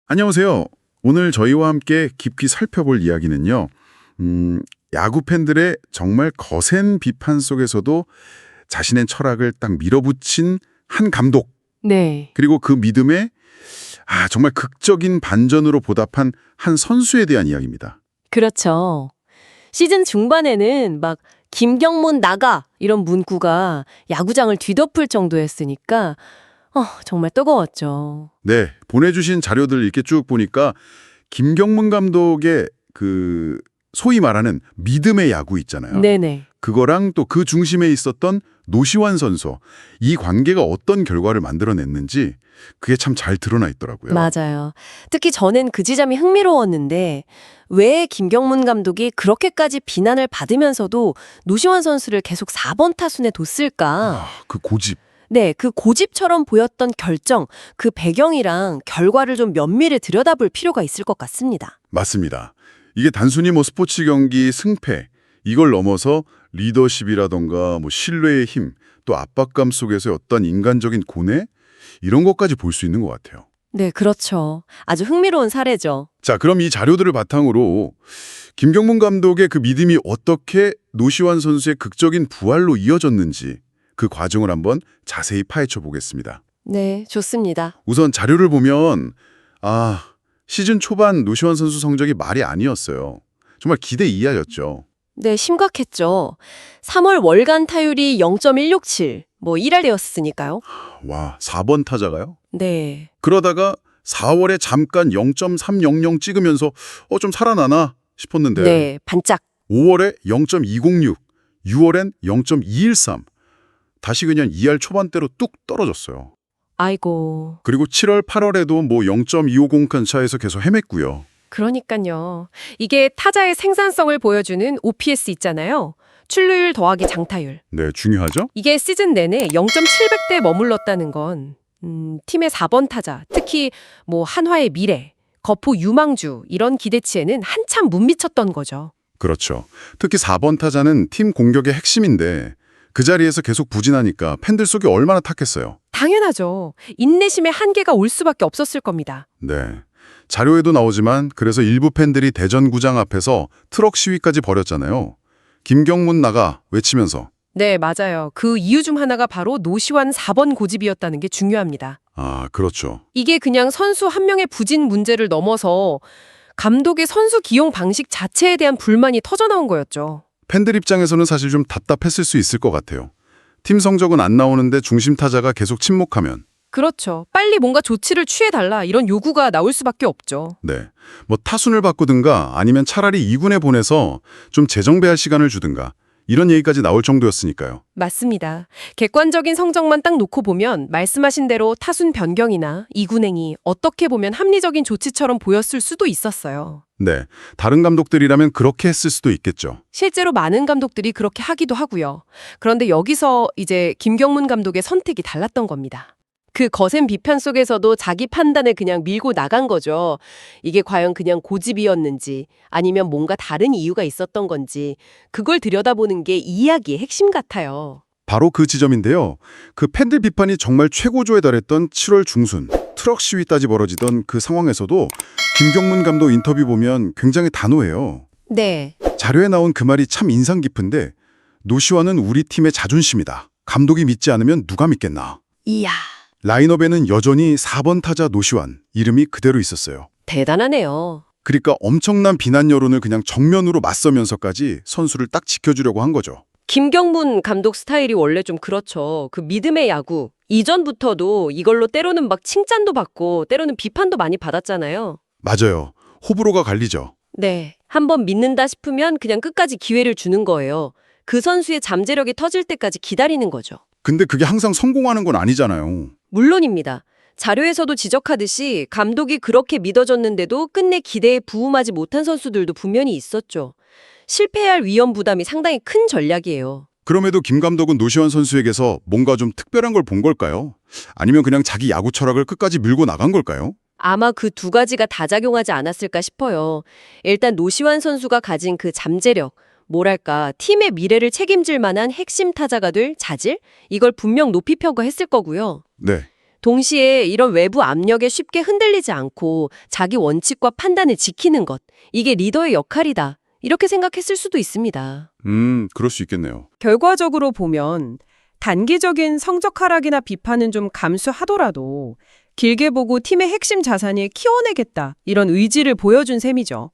안녕하세요. 오늘 저희와 함께 깊이 살펴볼 이야기는요. 야구 팬들의 정말 거센 비판 속에서도 자신의 철학을 딱 밀어붙인 한 감독, 네. 그리고 그 믿음에 정말 극적인 반전으로 보답한 한 선수에 대한 이야기입니다. 그렇죠. 시즌 중반에는 막 김경문 나가 이런 문구가 야구장을 뒤덮을 정도였으니까 정말 뜨거웠죠. 네, 보내주신 자료들 이렇게 쭉 보니까 김경문 감독의 그 소위 말하는 믿음의 야구 있잖아요. 네네. 그거랑 또 그 중심에 있었던 노시환 선수, 이 관계가 어떤 결과를 만들어냈는지 그게 참 잘 드러나 있더라고요. 맞아요. 특히 저는 그 지점이 흥미로웠는데 왜 김경문 감독이 그렇게까지 비난을 받으면서도 노시환 선수를 계속 4번 타순에 뒀을까? 그 고집. 네, 그 고집처럼 보였던 결정, 그 배경이랑 결과를 좀 면밀히 들여다볼 필요가 있을 것 같습니다. 맞습니다. 이게 단순히 스포츠 경기 승패, 이걸 넘어서 리더십이라던가 신뢰의 힘, 또 압박감 속에서의 어떤 인간적인 고뇌, 이런 것까지 볼 수 있는 것 같아요. 네, 그렇죠. 아주 흥미로운 사례죠. 자, 그럼 이 자료들을 바탕으로 김경문 감독의 그 믿음이 어떻게 노시환 선수의 극적인 부활로 이어졌는지 그 과정을 한번 자세히 파헤쳐 보겠습니다. 네, 좋습니다. 우선 자료를 보면 시즌 초반 노시환 선수 성적이 말이 아니었어요. 정말 기대 이하였죠. 네, 심각했죠. 3월 월간 타율이 0.167, 1할되었으니까요. 와, 4번 타자가요? 네, 그러다가 4월에 잠깐 0.300 찍으면서 좀 살아나나 싶었는데 네, 반짝. 5월에 0.206, 6월엔 0.213, 다시 그냥 2할 초반대로 뚝 떨어졌어요. 아이고, 그리고 7월, 8월에도 0.250 근처에서 계속 헤맸고요. 그러니까요. 이게 타자의 생산성을 보여주는 OPS 있잖아요. 출루율 더하기 장타율. 네, 중요하죠? 이게 시즌 내내 0.700대에 머물렀다는 건 팀의 4번 타자, 특히 한화의 미래, 거포 유망주 이런 기대치에는 한참 못 미쳤던 거죠. 그렇죠. 특히 4번 타자는 팀 공격의 핵심인데 그 자리에서 계속 부진하니까 팬들 속이 얼마나 탁했어요. 당연하죠. 인내심의 한계가 올 수밖에 없었을 겁니다. 네. 자료에도 나오지만 그래서 일부 팬들이 대전구장 앞에서 트럭 시위까지 벌였잖아요. 김경문 나가 외치면서. 네, 맞아요. 그 이유 중 하나가 바로 노시환 4번 고집이었다는 게 중요합니다. 그렇죠. 이게 그냥 선수 한 명의 부진 문제를 넘어서 감독의 선수 기용 방식 자체에 대한 불만이 터져나온 거였죠. 팬들 입장에서는 사실 좀 답답했을 수 있을 것 같아요. 팀 성적은 안 나오는데 중심 타자가 계속 침묵하면. 그렇죠. 빨리 뭔가 조치를 취해달라 이런 요구가 나올 수밖에 없죠. 네. 타순을 바꾸든가 아니면 차라리 2군에 보내서 좀 재정비할 시간을 주든가 이런 얘기까지 나올 정도였으니까요. 맞습니다. 객관적인 성적만 딱 놓고 보면 말씀하신 대로 타순 변경이나 이군행이 어떻게 보면 합리적인 조치처럼 보였을 수도 있었어요. 네. 다른 감독들이라면 그렇게 했을 수도 있겠죠. 실제로 많은 감독들이 그렇게 하기도 하고요. 그런데 여기서 이제 김경문 감독의 선택이 달랐던 겁니다. 그 거센 비판 속에서도 자기 판단을 그냥 밀고 나간 거죠. 이게 과연 그냥 고집이었는지 아니면 뭔가 다른 이유가 있었던 건지 그걸 들여다보는 게 이 이야기의 핵심 같아요. 바로 그 지점인데요. 그 팬들 비판이 정말 최고조에 달했던 7월 중순 트럭 시위까지 벌어지던 그 상황에서도 김경문 감독 인터뷰 보면 굉장히 단호해요. 네. 자료에 나온 그 말이 참 인상 깊은데 노시환은 우리 팀의 자존심이다. 감독이 믿지 않으면 누가 믿겠나. 이야. 라인업에는 여전히 4번 타자 노시환 이름이 그대로 있었어요. 대단하네요. 그러니까 엄청난 비난 여론을 그냥 정면으로 맞서면서까지 선수를 딱 지켜주려고 한 거죠. 김경문 감독 스타일이 원래 좀 그렇죠. 그 믿음의 야구. 이전부터도 이걸로 때로는 막 칭찬도 받고 때로는 비판도 많이 받았잖아요. 맞아요. 호불호가 갈리죠. 네. 한번 믿는다 싶으면 그냥 끝까지 기회를 주는 거예요. 그 선수의 잠재력이 터질 때까지 기다리는 거죠. 근데 그게 항상 성공하는 건 아니잖아요. 물론입니다. 자료에서도 지적하듯이 감독이 그렇게 믿어졌는데도 끝내 기대에 부응하지 못한 선수들도 분명히 있었죠. 실패할 위험 부담이 상당히 큰 전략이에요. 그럼에도 김 감독은 노시환 선수에게서 뭔가 좀 특별한 걸 본 걸까요? 아니면 그냥 자기 야구 철학을 끝까지 밀고 나간 걸까요? 아마 그 두 가지가 다 작용하지 않았을까 싶어요. 일단 노시환 선수가 가진 그 잠재력, 뭐랄까 팀의 미래를 책임질 만한 핵심 타자가 될 자질? 이걸 분명 높이 평가했을 거고요. 네. 동시에 이런 외부 압력에 쉽게 흔들리지 않고 자기 원칙과 판단을 지키는 것, 이게 리더의 역할이다. 이렇게 생각했을 수도 있습니다. 그럴 수 있겠네요. 결과적으로 보면 단기적인 성적 하락이나 비판은 좀 감수하더라도 길게 보고 팀의 핵심 자산을 키워내겠다. 이런 의지를 보여준 셈이죠.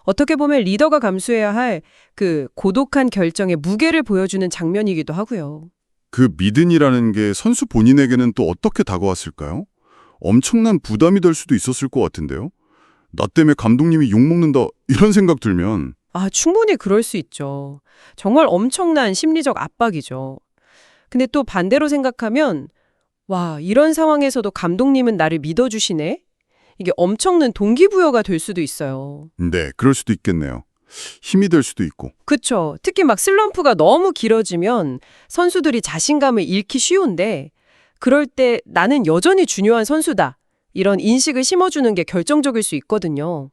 어떻게 보면 리더가 감수해야 할 그 고독한 결정의 무게를 보여주는 장면이기도 하고요. 그 믿음이라는 게 선수 본인에게는 또 어떻게 다가왔을까요? 엄청난 부담이 될 수도 있었을 것 같은데요. 나 때문에 감독님이 욕먹는다 이런 생각 들면 충분히 그럴 수 있죠. 정말 엄청난 심리적 압박이죠. 근데 또 반대로 생각하면 와, 이런 상황에서도 감독님은 나를 믿어주시네? 이게 엄청난 동기부여가 될 수도 있어요. 네, 그럴 수도 있겠네요. 힘이 될 수도 있고. 그쵸. 특히 막 슬럼프가 너무 길어지면 선수들이 자신감을 잃기 쉬운데 그럴 때 나는 여전히 중요한 선수다. 이런 인식을 심어주는 게 결정적일 수 있거든요.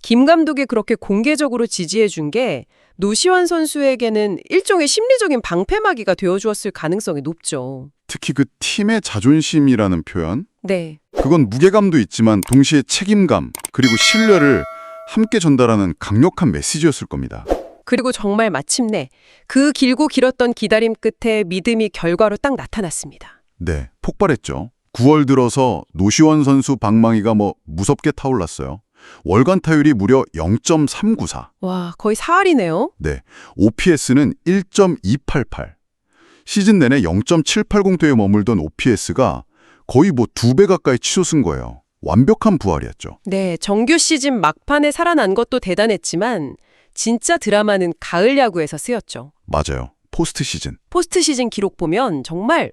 김 감독이 그렇게 공개적으로 지지해준 게 노시환 선수에게는 일종의 심리적인 방패막이가 되어주었을 가능성이 높죠. 특히 그 팀의 자존심이라는 표현? 네. 그건 무게감도 있지만 동시에 책임감, 그리고 신뢰를 함께 전달하는 강력한 메시지였을 겁니다. 그리고 정말 마침내 그 길고 길었던 기다림 끝에 믿음이 결과로 딱 나타났습니다. 네, 폭발했죠. 9월 들어서 노시환 선수 방망이가 무섭게 타올랐어요. 월간 타율이 무려 0.394. 와, 거의 4할이네요. 네, OPS는 1.288. 시즌 내내 0.780대에 머물던 OPS가 거의 2배 가까이 치솟은 거예요. 완벽한 부활이었죠. 네, 정규 시즌 막판에 살아난 것도 대단했지만 진짜 드라마는 가을 야구에서 쓰였죠. 맞아요. 포스트 시즌. 포스트 시즌 기록 보면 정말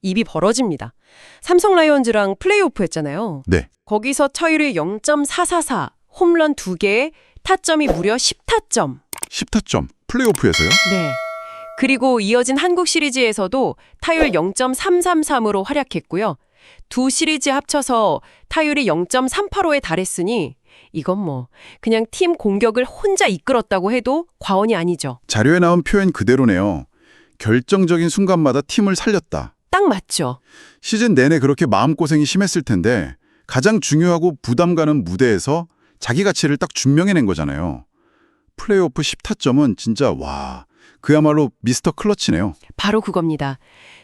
입이 벌어집니다. 삼성 라이온즈랑 플레이오프 했잖아요. 네. 거기서 타율이 0.444, 홈런 2개에 타점이 무려 10타점. 10타점. 플레이오프에서요? 네. 그리고 이어진 한국 시리즈에서도 타율 0.333으로 활약했고요. 두 시리즈 합쳐서 타율이 0.385에 달했으니 이건 그냥 팀 공격을 혼자 이끌었다고 해도 과언이 아니죠. 자료에 나온 표현 그대로네요. 결정적인 순간마다 팀을 살렸다. 딱 맞죠. 시즌 내내 그렇게 마음고생이 심했을 텐데 가장 중요하고 부담 가는 무대에서 자기 가치를 딱 증명해낸 거잖아요. 플레이오프 10타점은 진짜 그야말로 미스터 클러치네요. 바로 그겁니다.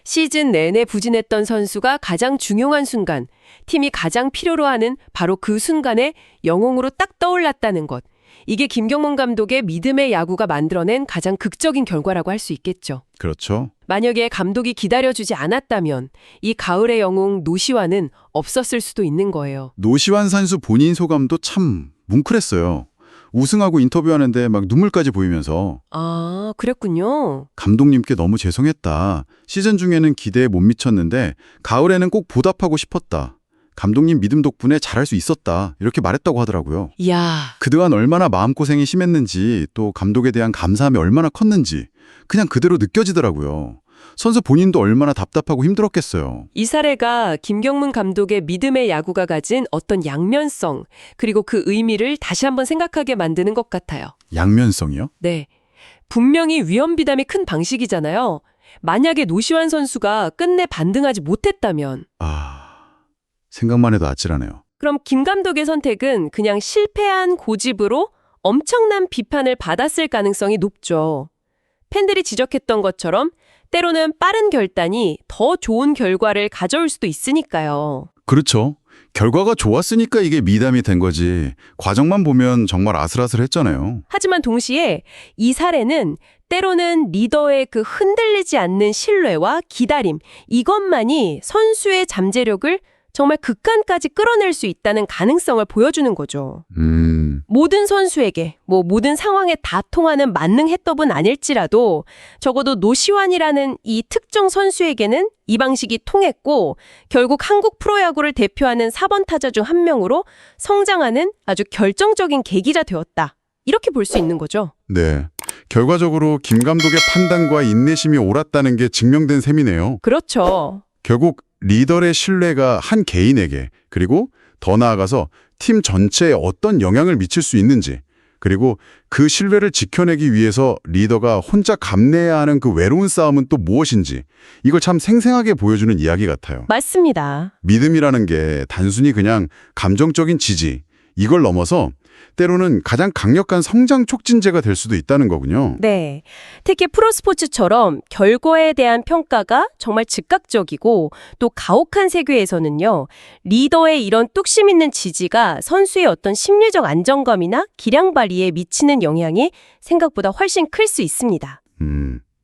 시즌 내내 부진했던 선수가 가장 중요한 순간, 팀이 가장 필요로 하는 바로 그 순간에 영웅으로 딱 떠올랐다는 것. 이게 김경문 감독의 믿음의 야구가 만들어낸 가장 극적인 결과라고 할 수 있겠죠. 그렇죠. 만약에 감독이 기다려주지 않았다면 이 가을의 영웅 노시환은 없었을 수도 있는 거예요. 노시환 선수 본인 소감도 참 뭉클했어요. 우승하고 인터뷰하는데 막 눈물까지 보이면서 아, 그랬군요. 감독님께 너무 죄송했다. 시즌 중에는 기대에 못 미쳤는데 가을에는 꼭 보답하고 싶었다. 감독님 믿음 덕분에 잘할 수 있었다. 이렇게 말했다고 하더라고요. 이야. 그동안 얼마나 마음고생이 심했는지 또 감독에 대한 감사함이 얼마나 컸는지 그냥 그대로 느껴지더라고요. 선수 본인도 얼마나 답답하고 힘들었겠어요. 이 사례가 김경문 감독의 믿음의 야구가 가진 어떤 양면성, 그리고 그 의미를 다시 한번 생각하게 만드는 것 같아요. 양면성이요? 네. 분명히 위험-비담이 큰 방식이잖아요. 만약에 노시환 선수가 끝내 반등하지 못했다면 생각만 해도 아찔하네요. 그럼 김 감독의 선택은 그냥 실패한 고집으로 엄청난 비판을 받았을 가능성이 높죠. 팬들이 지적했던 것처럼 때로는 빠른 결단이 더 좋은 결과를 가져올 수도 있으니까요. 그렇죠. 결과가 좋았으니까 이게 미담이 된 거지. 과정만 보면 정말 아슬아슬했잖아요. 하지만 동시에 이 사례는 때로는 리더의 그 흔들리지 않는 신뢰와 기다림, 이것만이 선수의 잠재력을 정말 극한까지 끌어낼 수 있다는 가능성을 보여주는 거죠. 모든 선수에게, 모든 상황에 다 통하는 만능 해법은 아닐지라도 적어도 노시환이라는 이 특정 선수에게는 이 방식이 통했고 결국 한국 프로야구를 대표하는 4번 타자 중 한 명으로 성장하는 아주 결정적인 계기가 되었다. 이렇게 볼 수 있는 거죠. 네. 결과적으로 김 감독의 판단과 인내심이 옳았다는 게 증명된 셈이네요. 그렇죠. 결국 리더의 신뢰가 한 개인에게 그리고 더 나아가서 팀 전체에 어떤 영향을 미칠 수 있는지 그리고 그 신뢰를 지켜내기 위해서 리더가 혼자 감내해야 하는 그 외로운 싸움은 또 무엇인지 이걸 참 생생하게 보여주는 이야기 같아요. 맞습니다. 믿음이라는 게 단순히 그냥 감정적인 지지, 이걸 넘어서 때로는 가장 강력한 성장 촉진제가 될 수도 있다는 거군요. 네. 특히 프로스포츠처럼 결과에 대한 평가가 정말 즉각적이고 또 가혹한 세계에서는요. 리더의 이런 뚝심 있는 지지가 선수의 어떤 심리적 안정감이나 기량 발휘에 미치는 영향이 생각보다 훨씬 클 수 있습니다.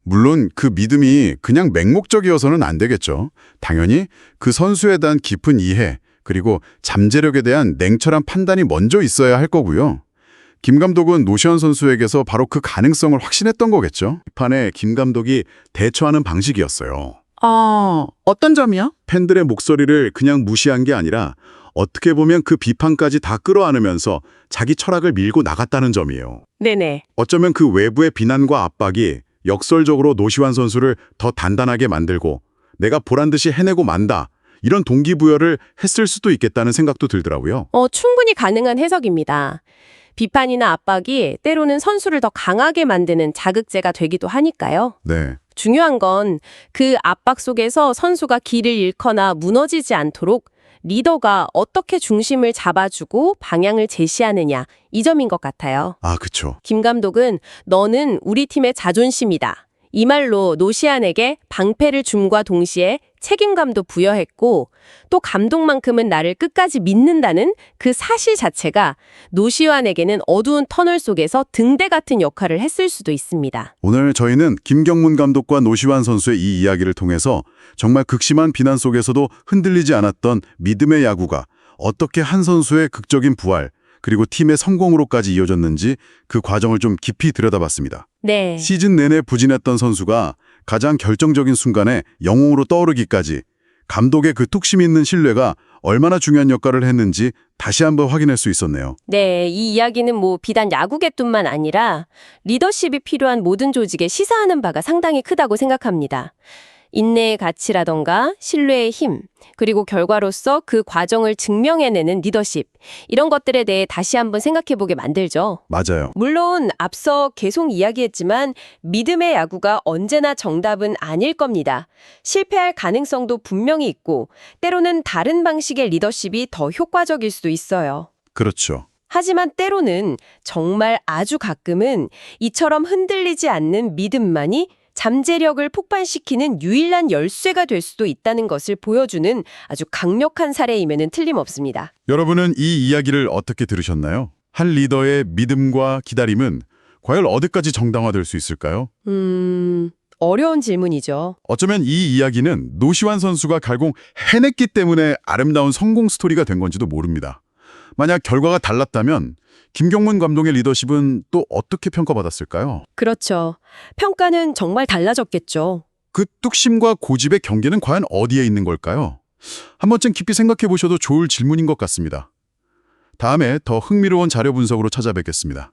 물론 그 믿음이 그냥 맹목적이어서는 안 되겠죠. 당연히 그 선수에 대한 깊은 이해, 그리고 잠재력에 대한 냉철한 판단이 먼저 있어야 할 거고요. 김 감독은 노시환 선수에게서 바로 그 가능성을 확신했던 거겠죠. 비판에 김 감독이 대처하는 방식이었어요. 어떤 점이요? 팬들의 목소리를 그냥 무시한 게 아니라 어떻게 보면 그 비판까지 다 끌어안으면서 자기 철학을 밀고 나갔다는 점이에요. 네네. 어쩌면 그 외부의 비난과 압박이 역설적으로 노시환 선수를 더 단단하게 만들고 내가 보란듯이 해내고 만다. 이런 동기부여를 했을 수도 있겠다는 생각도 들더라고요. 충분히 가능한 해석입니다. 비판이나 압박이 때로는 선수를 더 강하게 만드는 자극제가 되기도 하니까요. 네. 중요한 건 그 압박 속에서 선수가 길을 잃거나 무너지지 않도록 리더가 어떻게 중심을 잡아주고 방향을 제시하느냐, 이 점인 것 같아요. 아, 그쵸. 김 감독은 너는 우리 팀의 자존심이다. 이 말로 노시안에게 방패를 줌과 동시에 책임감도 부여했고 또 감독만큼은 나를 끝까지 믿는다는 그 사실 자체가 노시안에게는 어두운 터널 속에서 등대 같은 역할을 했을 수도 있습니다. 오늘 저희는 김경문 감독과 노시환 선수의 이 이야기를 통해서 정말 극심한 비난 속에서도 흔들리지 않았던 믿음의 야구가 어떻게 한 선수의 극적인 부활, 그리고 팀의 성공으로까지 이어졌는지 그 과정을 좀 깊이 들여다봤습니다. 네. 시즌 내내 부진했던 선수가 가장 결정적인 순간에 영웅으로 떠오르기까지 감독의 그 뚝심 있는 신뢰가 얼마나 중요한 역할을 했는지 다시 한번 확인할 수 있었네요. 네, 이 이야기는 비단 야구계뿐만 아니라 리더십이 필요한 모든 조직에 시사하는 바가 상당히 크다고 생각합니다. 인내의 가치라던가 신뢰의 힘, 그리고 결과로서 그 과정을 증명해내는 리더십, 이런 것들에 대해 다시 한번 생각해보게 만들죠. 맞아요. 물론 앞서 계속 이야기했지만 믿음의 야구가 언제나 정답은 아닐 겁니다. 실패할 가능성도 분명히 있고 때로는 다른 방식의 리더십이 더 효과적일 수도 있어요. 그렇죠. 하지만 때로는 정말 아주 가끔은 이처럼 흔들리지 않는 믿음만이 잠재력을 폭발시키는 유일한 열쇠가 될 수도 있다는 것을 보여주는 아주 강력한 사례임에는 틀림없습니다. 여러분은 이 이야기를 어떻게 들으셨나요? 한 리더의 믿음과 기다림은 과연 어디까지 정당화될 수 있을까요? 어려운 질문이죠. 어쩌면 이 이야기는 노시환 선수가 결국 해냈기 때문에 아름다운 성공 스토리가 된 건지도 모릅니다. 만약 결과가 달랐다면 김경문 감독의 리더십은 또 어떻게 평가받았을까요? 그렇죠. 평가는 정말 달라졌겠죠. 그 뚝심과 고집의 경계는 과연 어디에 있는 걸까요? 한 번쯤 깊이 생각해 보셔도 좋을 질문인 것 같습니다. 다음에 더 흥미로운 자료 분석으로 찾아뵙겠습니다.